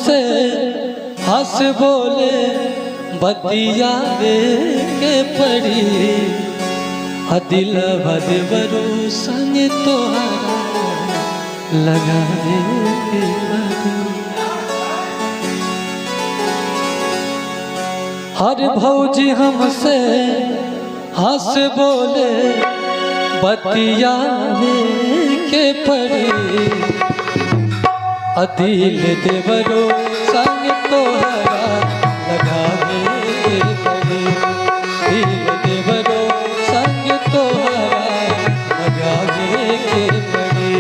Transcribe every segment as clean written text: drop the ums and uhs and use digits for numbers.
हमसे हंस बोले बतियावे के पड़ी दिल भदवरू संग तोहरा लगावे के पड़ी। हर भौजी हमसे हंस बोले बतियावे के पड़ी दिल देवरो संग तोहरा लगावे के पड़ी। दिल देवरो संग तोहरा लगावे के पड़ी।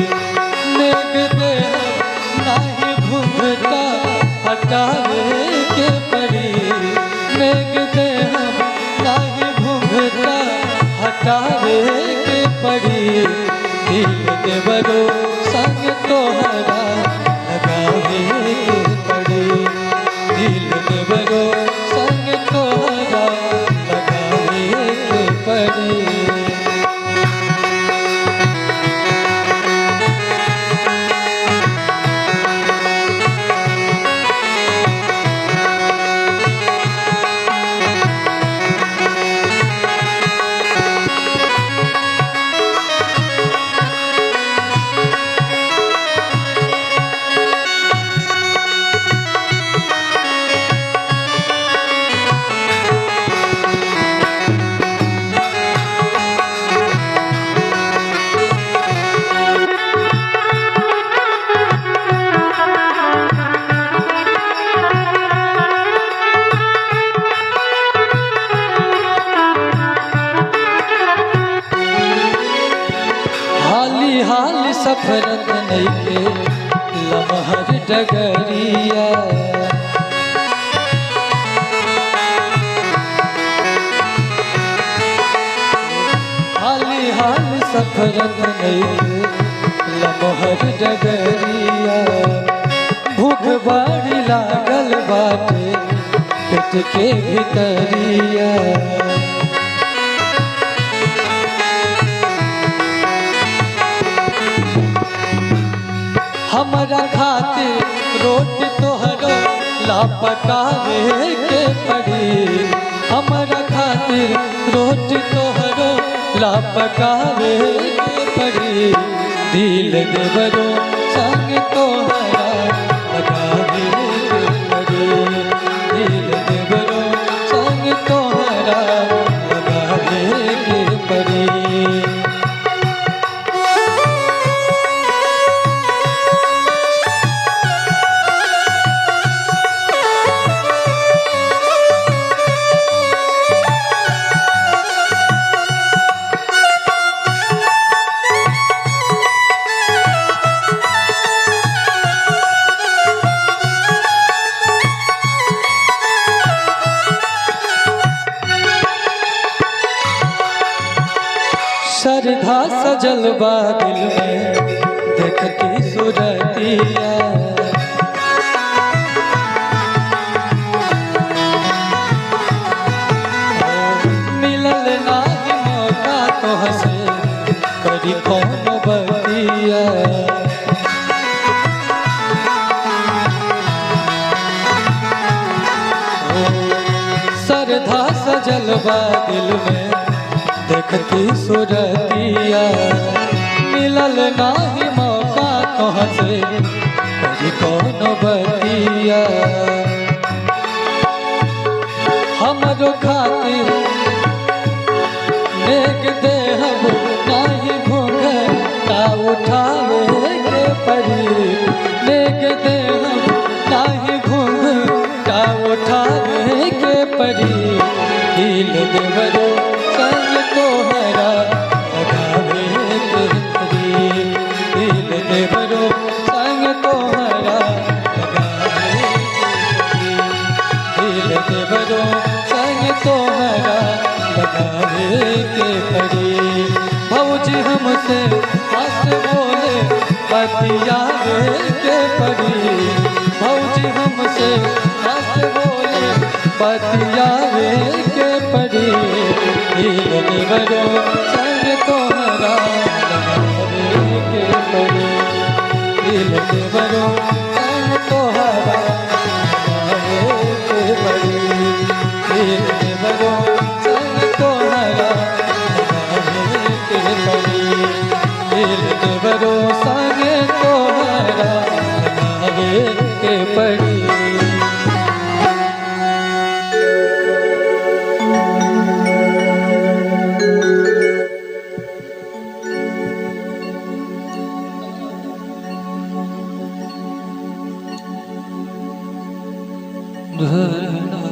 नेक दे नाही घूंघटा हटावे के पड़ी। नेक दे नाही घूंघटा हटावे के पड़ी। दिल देवरो संग तोहरा लगावे के पड़ी। दिल देवरो संग तोहरा लगावे के पड़ी। हाल सफरत नइखे लमहर डगरिया। हाल सफरत नइखे लमहर डगरिया। भूख बड़ी लागल बाटे पेट के भितरिया। हमरा खातिर रोटी तोहरो ला पकावे के पड़ी। हमरा खातिर रोटी तोहरो ला पकावे के पड़ी। दिल देवरो संग तोहरा लगावे के पड़ी। दिल देवरो संग तोहरा लगावे के पड़ी। श्रद्धा सजल बा दिल में देखती सूरतिया। मिलल नाही मौका तो हंसे करी कौन बतिया। श्रद्धा सजल बा दिल में देखती सूरतिया। मिलल नाही मौका कहाँ से कभी कौन बतिया। हमरो खातिर नेक देहब नाही घूंघटा उठावे के पड़ी। नेक देहब नाही घूंघटा उठावे के पड़ी। दिल देवरो संग तोहरा लगावे के पड़ी। दिल देवरो संग तोहरा लगावे के पड़ी। दिल देवरो संग तोहरा लगावे के पड़ी। भौजी हमसे हंस बोले बतियावे के पड़ी। भौजी हमसे हंस बोले बतियावे के पड़ी। दिल देवरो संग तोहरा लगावे के पड़ी। दिल देवरो संग तोहरा के पड़ी। धरना